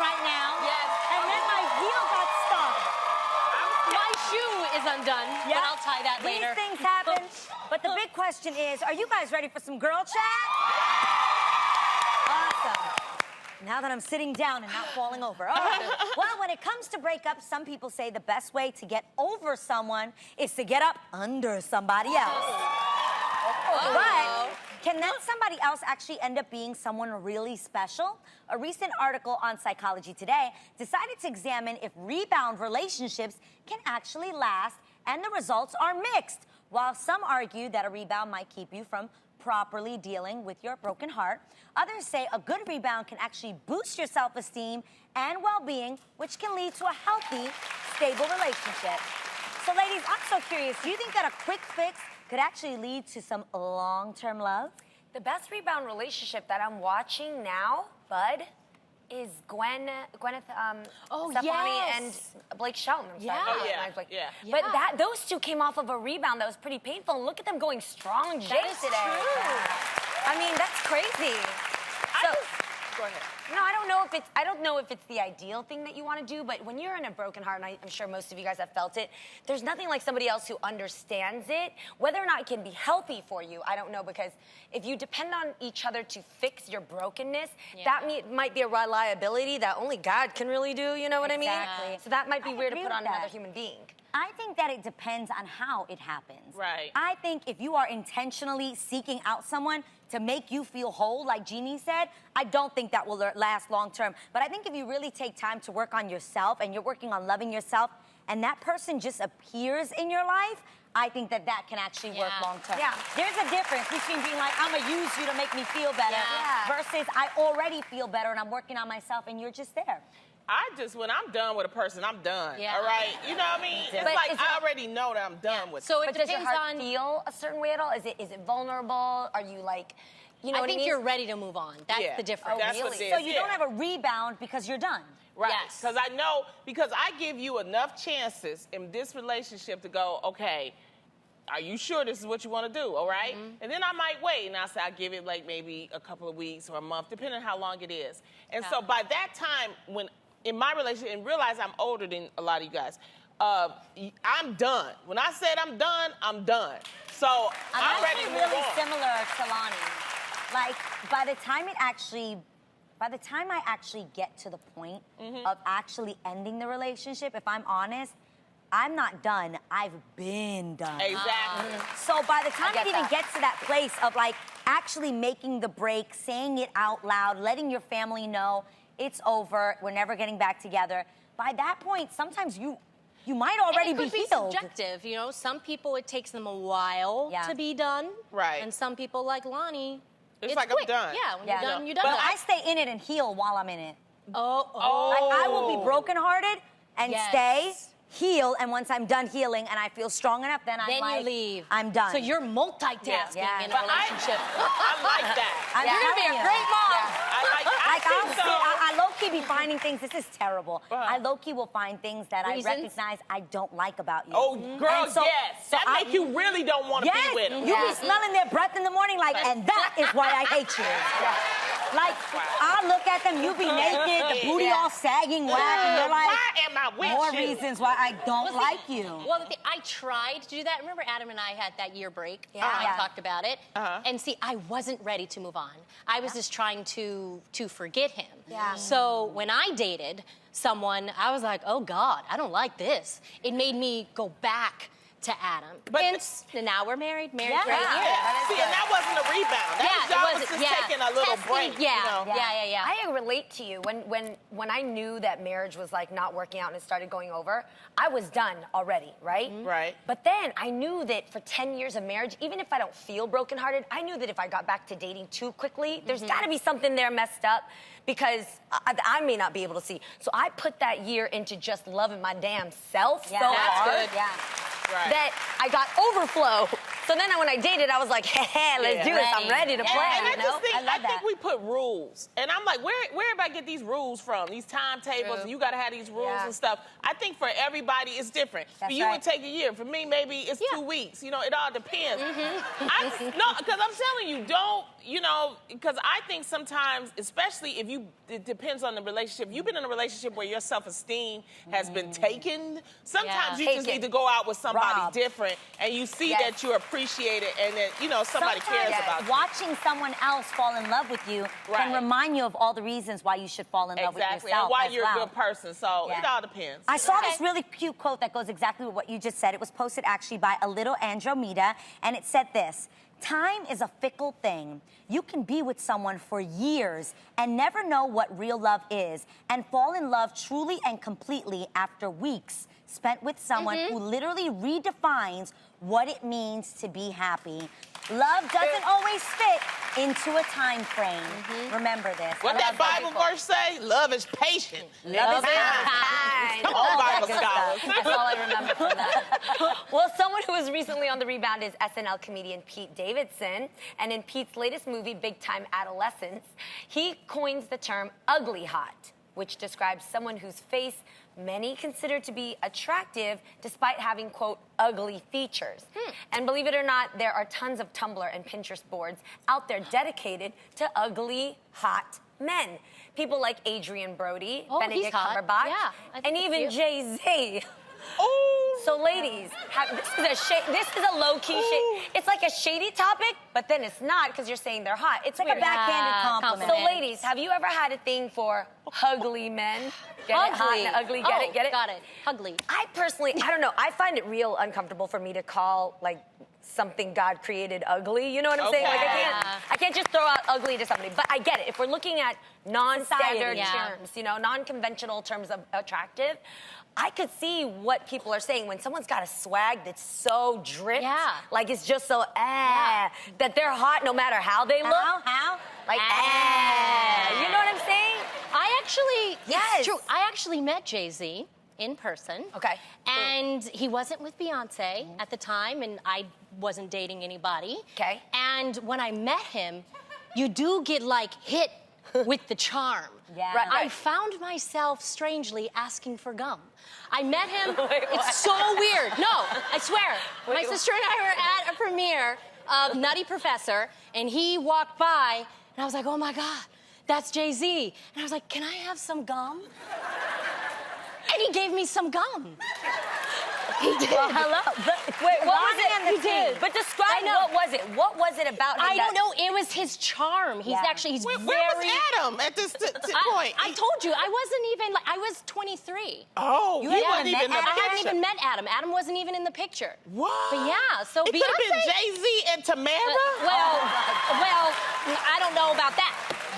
right now. Yes. And then my heel got stuck. My shoe is undone, but I'll tie that later. These things happen. But the big question is, are you guys ready for some girl chat? Awesome. Now that I'm sitting down and not falling over. All right. Well, when it comes to breakups, some people say the best way to get over someone is to get up under somebody else. But can that somebody else actually end up being someone really special? A recent article on Psychology Today decided to examine if rebound relationships can actually last, and the results are mixed. While some argue that a rebound might keep you from properly dealing with your broken heart, others say a good rebound can actually boost your self-esteem and well-being, which can lead to a healthy, stable relationship. So ladies, I'm so curious, do you think that a quick fix could actually lead to some long-term love? The best rebound relationship that I'm watching now, Bud, is Gwyneth Stefani and Blake Shelton. I'm sorry. Yeah. Oh, yeah. But those two came off of a rebound that was pretty painful. And look at them going strong J today. True. I mean, that's crazy. Go ahead. No, I don't know if it's the ideal thing that you want to do, but when you're in a broken heart, and I'm sure most of you guys have felt it, there's nothing like somebody else who understands it. Whether or not it can be healthy for you, I don't know, because if you depend on each other to fix your brokenness, that might be a reliability that only God can really do, you know what I mean? Exactly. So that might be weird to put on that. another human being. I think that it depends on how it happens. Right. I think if you are intentionally seeking out someone to make you feel whole, like Jeannie said, I don't think that will last long term. But I think if you really take time to work on yourself and you're working on loving yourself, and that person just appears in your life, I think that that can actually work long term. Yeah. There's a difference between being like, I'm gonna use you to make me feel better, versus I already feel better and I'm working on myself and you're just there. When I'm done with a person, I'm done. Yeah. All right? You know what I mean? It's like I already know that I'm done with So it. it But does your depends heart on. feel a certain way at all? Is it vulnerable? Are you like, you know I what think I mean? you're ready to move on. That's the difference. That's what really? it is. So you don't have a rebound because you're done. Right. Yes. Because I know, because I give you enough chances in this relationship to go, okay, are you sure this is what you want to do, all right? And then I might wait, and I'll say I'll give it like maybe a couple of weeks or a month, depending on how long it is. And so by that time, when in my relationship, and realize I'm older than a lot of you guys, I'm done. When I said I'm done, I'm done. So I'm ready to move really on. similar to Lonnie. Like, by the time I actually get to the point of actually ending the relationship, if I'm honest, I'm not done. I've been done. Exactly. So by the time it even that. gets to that place of like actually making the break, saying it out loud, letting your family know it's over, we're never getting back together, by that point, sometimes you might already And it could be be healed. subjective, you know. Some people it takes them a while to be done, Right. And some people like Lonnie, It's like, I'm quick. done. Yeah, when you're done, you're done. But I stay in it and heal while I'm in it. oh, Like, I will be brokenhearted and Yes. stay, heal, and once I'm done healing and I feel strong enough, then I'm then like, you leave. I'm done. So you're multitasking Yeah. in a But relationship. I like that. I'm You're gonna be telling a you. great mom. I think so. I low-key be finding things, this is terrible. I low-key will find things that Reasons? I recognize I don't like about you. Oh, girl, And so- yes. so That I- make you really don't want to Yes, be with him. you be smelling their breath in the morning like, and that is why I hate you. Like, I look at them, you be naked, the booty all sagging whack, and you're like, why am I with more you? reasons why I don't like you. Well, the thing, I tried to do that. Remember, Adam and I had that year break. Yeah. I talked about it. And see, I wasn't ready to move on. I was just trying to forget him. Yeah. So when I dated someone, I was like, oh God, I don't like this. It made me go back to Adam. But Hence, now we're married for 8 years. Yeah. See, and that wasn't a rebound. That was just taking a little Testing, break. Yeah, You know? yeah. I relate to you. When I knew that marriage was like not working out and it started going over, I was done already, right? Right. But then I knew that for 10 years of marriage, even if I don't feel brokenhearted, I knew that if I got back to dating too quickly, there's got to be something there messed up because I may not be able to see. So I put that year into just loving my damn self so hard. Yeah. Right. That I got overflow. So then when I dated, I was like, hey, let's do this. I'm ready to play. And I you know? just think, I love that. we put rules. And I'm like, where everybody get these rules from? These timetables, and you got to have these rules and stuff. I think for everybody, it's different. That's for you, right. it take a year. For me, maybe it's 2 weeks. You know, it all depends. No, because I'm telling you, you know, because I think sometimes, especially if it depends on the relationship. You've been in a relationship where your self-esteem has been taken. Sometimes you just need to go out with somebody different, and you see that you're appreciated, and that, you know, somebody cares about you. Watching someone else fall in love with you can remind you of all the reasons why you should fall in love with yourself. Exactly, and why you're a good person. So it all depends. I saw this really cute quote that goes exactly with what you just said. It was posted actually by a little Andromeda, and it said this: "Time is a fickle thing. You can be with someone for years and never know what real love is, and fall in love truly and completely after weeks spent with someone who literally redefines what it means to be happy. Love doesn't always fit into a time frame. Remember this." What that Bible verse say? Love is patient. Love is kind. Come on, Bible scholars. That's all I remember from that. Well, someone who was recently on the rebound is SNL comedian Pete Davidson. And in Pete's latest movie, Big Time Adolescence, he coins the term ugly hot, which describes someone whose face many consider to be attractive despite having, quote, ugly features. And believe it or not, there are tons of Tumblr and Pinterest boards out there dedicated to ugly, hot men. People like Adrian Brody, Benedict Cumberbatch, and even Jay-Z. Oh. So ladies, this is a low-key shade. It's like a shady topic, but then it's not because you're saying they're hot. It's like a backhanded compliment. So ladies, have you ever had a thing for ugly men? Get it? Hot and ugly, get it? Get it? Got it. Ugly. I personally, I don't know. I find it real uncomfortable for me to call, like, something God created ugly. You know what I'm saying? Like, I can't just throw out ugly to somebody. But I get it. If we're looking at non-standard terms, you know, non-conventional terms of attractive, I could see what people are saying when someone's got a swag that's so dripped, like it's just so that they're hot no matter how they look. How? Like you know what I'm saying? It's true. I actually met Jay-Z in person. Okay. And he wasn't with Beyonce at the time, and I wasn't dating anybody. Okay. And when I met him, you do get like hit with the charm. Right. I found myself strangely asking for gum. I met him. It's so weird. No, I swear. My sister and I were at a premiere of Nutty Professor, and he walked by, and I was like, oh my God, that's Jay-Z. And I was like, can I have some gum? And he gave me some gum. He did. Well, hello. Wait, what was it? He did. But describe what was it? What was it about him? I don't know. It was his charm. He's actually, he's Where very... was Adam at this point? I told you, I wasn't even, like, I was 23. Oh, you wasn't even in the I hadn't picture. even met Adam. Adam wasn't even in the picture. What? But yeah, so it Beyonce... could have been Jay-Z and Tamara? Well, I don't know about that.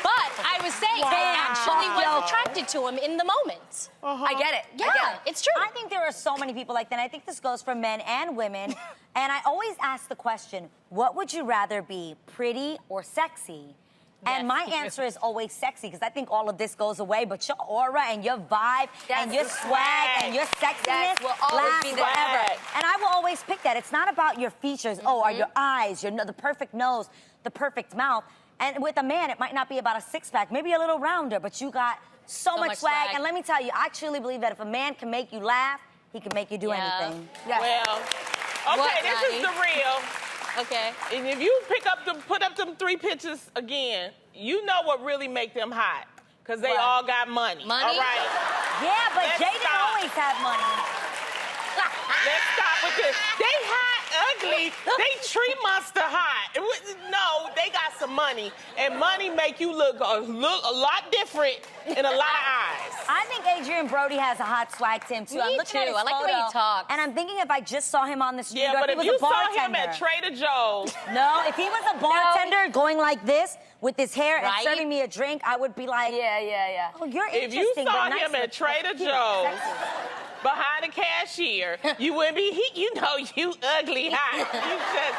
But I was saying, I actually was attracted to him in the moment. I get it. Yeah, I get it. it's true. I think there are so many people like that. And I think this goes for men and women. And I always ask the question, what would you rather be, pretty or sexy? And my answer is always sexy, because I think all of this goes away, but your aura and your vibe and your swag and your sexiness will always lasts be there. forever. And I will always pick that. It's not about your features. Oh, are your eyes, the perfect nose, the perfect mouth. And with a man, it might not be about a six-pack, maybe a little rounder, but you got so much swag. And let me tell you, I truly believe that if a man can make you laugh, he can make you do anything. Well, okay, this is the real. Okay. And if you put up them 3 pictures again, you know what really make them hot. Because they all got money. Money? All right. Yeah, but Jay didn't always have money. Let's stop with this. They hot, ugly. They tree monster hot. No, they got some money, and money make you look a lot different in a lot of eyes. I think Adrian Brody has a hot swag to him too. I'm looking at his I like the way he photo, talks. and I'm thinking if I just saw him on the street, Yeah, or but if if he you was a saw bartender. him at Trader Joe's, No, if he was a bartender going like this with his hair and serving me a drink, I would be like, Yeah. oh, you're if interesting. you saw but nice him at looking, Trader cute, Joe's sexy. behind the cashier, you wouldn't be. You know you ugly hot. You just.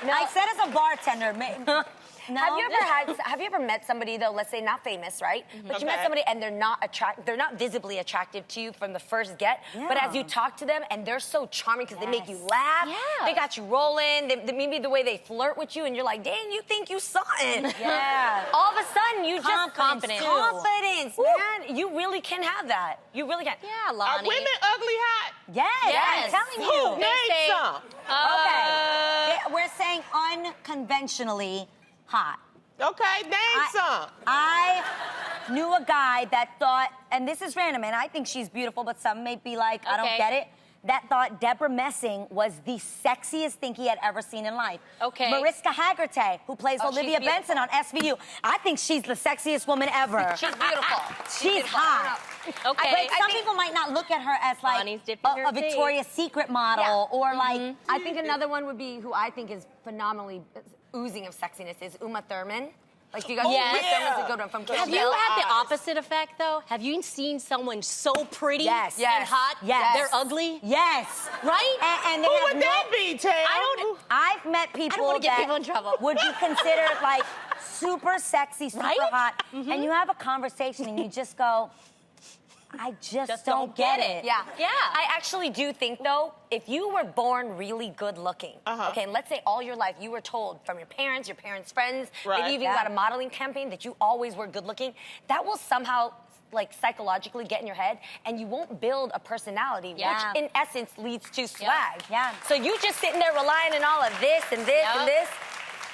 I said as a bartender. No? Have you ever met somebody though? Let's say not famous, right? But you met somebody and they're not visibly attractive to you from the first get. Yeah. But as you talk to them and they're so charming because they make you laugh. Yeah. They got you rolling. Maybe the way they flirt with you and you're like, dang, you think you something. Yeah. All of a sudden you just Confidence. confidence, man. You really can have that. You really can. Yeah, Are Lonnie. women ugly hot? Yes, Yes. I'm telling Who? you. Name some. Okay. We're saying unconventionally hot. Okay, name some. I knew a guy that thought, and this is random, and I think she's beautiful, but some may be like, I don't Okay. get it, that thought Deborah Messing was the sexiest thing he had ever seen in life. Okay. Mariska Hargitay, who plays Oh, she's Olivia beautiful. Benson on SVU. I think she's the sexiest woman ever. She's beautiful. She's hot. Okay. But some people might not look at her as like Bonnie's dipping her a Victoria's Secret model or like. I think another one would be who I think is phenomenally oozing of sexiness is Uma Thurman. Like you guys, Yes. Uma Thurman's a good one from Kill Have you Bill. had the opposite effect, though? Have you seen someone so pretty Yes. and hot, Yes. they're ugly? Yes. Right? And they Who have would no- that be, Tam? I've met people wanna get that people in trouble. would be considered like super sexy, super Right? hot, and you have a conversation and you just go, I just don't get it. Yeah. Yeah. I actually do think, though, if you were born really good looking, okay, and let's say all your life you were told from your parents friends, Right. maybe even Yeah. got a modeling campaign that you always were good looking, that will somehow like psychologically get in your head and you won't build a personality, Yeah. which in essence leads to swag. Yeah. So you just sitting there relying on all of this and this and this,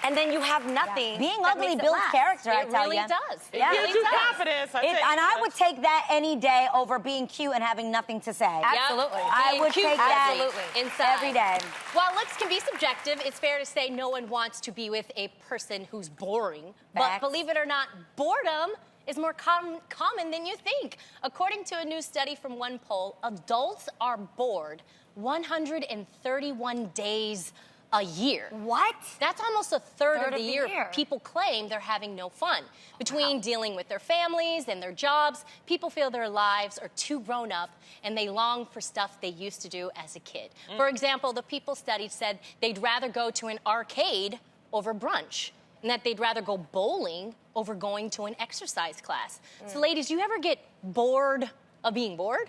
and then you have nothing. Being that ugly makes it builds last. character, I It tell really you. does. It Yeah. Gives really you does. confidence. And I would take that any day over being cute and having nothing to say. Absolutely. I Being would cute take that Absolutely. inside. every day. While looks can be subjective, it's fair to say no one wants to be with a person who's boring. But Facts. believe it or not, boredom is more common than you think. According to a new study from one poll, adults are bored 131 days a year. What? That's almost a third of the year. People claim they're having no fun. Between dealing with their families and their jobs, people feel their lives are too grown up and they long for stuff they used to do as a kid. For example, the people studied said they'd rather go to an arcade over brunch and that they'd rather go bowling over going to an exercise class. So ladies, you ever get bored of being bored?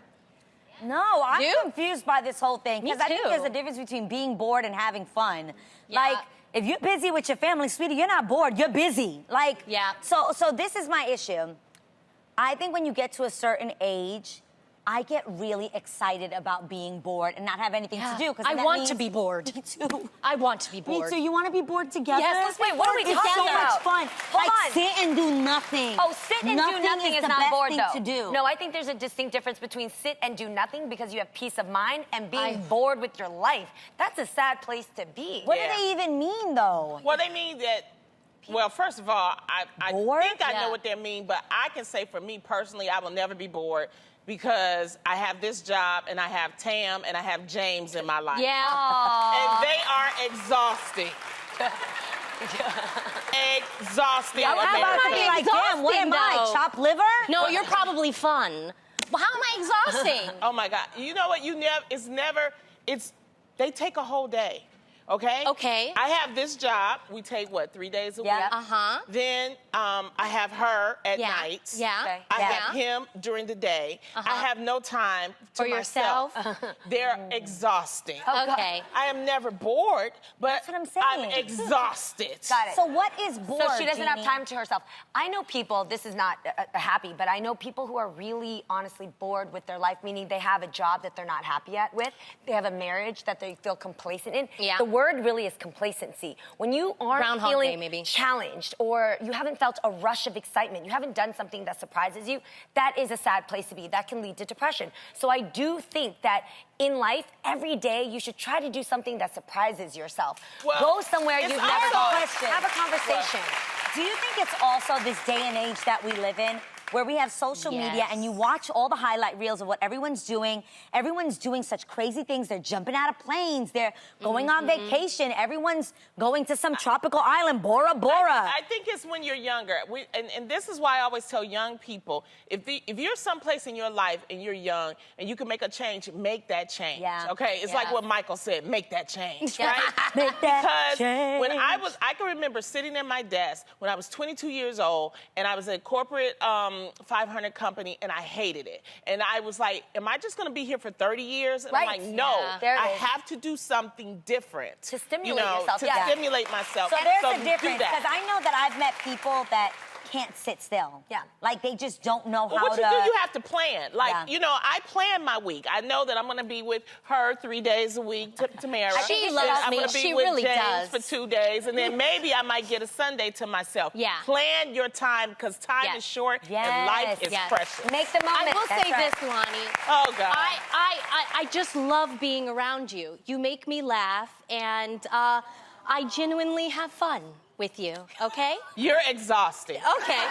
No, I'm You? confused by this whole thing. Me Because I think too. there's a difference between being bored and having fun. Yeah. Like, if you're busy with your family, sweetie, you're not bored, you're busy. Like, Yeah. So this is my issue. I think when you get to a certain age, I get really excited about being bored and not have anything to do. 'Cause I that want means- to be bored. Me too. I want to be bored. Me too. You want to be bored together? Yes, let's wait, what are we It's talking so about? much fun. Hold like, on. sit and do nothing. Oh, sit and do nothing is is the not best bored, thing though. to do. No, I think there's a distinct difference between sit and do nothing because you have peace of mind and being bored with your life. That's a sad place to be. What Yeah. do they even mean, though? Well, they mean that. Well, first of all, I Bored? think I Yeah. know what they mean, but I can say for me personally, I will never be bored because I have this job and I have Tam and I have James in my life. Yeah. And they are exhausting. Exhausting. Yeah, How How about am to I be like, damn, what am exhausting, I, though? chopped liver? No, you're probably fun. Well, how am I exhausting? Oh my God. You know what? They take a whole day. Okay? Okay. I have this job. We take what, 3 days a Yeah. week? Uh-huh. Then I have her at Yeah. night. Yeah. Okay. I Yeah. have him during the day. I have no time to For myself. They're exhausting. Okay. I am never bored, but That's what I'm saying. exhausted. Got it. So what is bored, So she doesn't have Jeannie? time to herself. I know people, this is not happy, but I know people who are really honestly bored with their life, meaning they have a job that they're not happy with. They have a marriage that they feel complacent in. Yeah. The word really is complacency. When you aren't Groundhog feeling Day, maybe. challenged or you haven't felt a rush of excitement, you haven't done something that surprises you, that is a sad place to be. That can lead to depression. So I do think that in life, every day, you should try to do something that surprises yourself. Well, Go somewhere it's you've never also- gone. Question. Have a conversation. Do you think it's also this day and age that we live in where we have social media and you watch all the highlight reels of what everyone's doing? Everyone's doing such crazy things. They're jumping out of planes. They're going on vacation. Everyone's going to some tropical island, Bora Bora. I think it's when you're younger. And this is why I always tell young people, if you're someplace in your life and you're young and you can make a change, make that change. Yeah. Okay? It's like what Michael said, make that change, right? Make that Because change. when I can remember sitting at my desk when I was 22 years old and I was at a corporate 500 company and I hated it. And I was like, am I just going to be here for 30 years? And I'm Right. like, no, Yeah. There it I is. have to do something different. To stimulate yourself, To yeah. stimulate myself. So there's a do difference that. because I know that I've met people that can't sit still. Yeah. Like, they just don't know Well, how what to... you do, you have to plan. Like, Yeah. you know, I plan my week. I know that I'm going to be with her 3 days a week, Tamara. She Then loves I'm me. gonna be She with really James does. for 2 days, and then maybe I might get a Sunday to myself. Yeah. Plan your time, because time Yes. is short Yes. and life is Yes. precious. Make the moment. I will That's say right. this, Lonnie. Oh, God. I just love being around you. You make me laugh, and I genuinely have fun with you, okay? You're exhausted. Okay.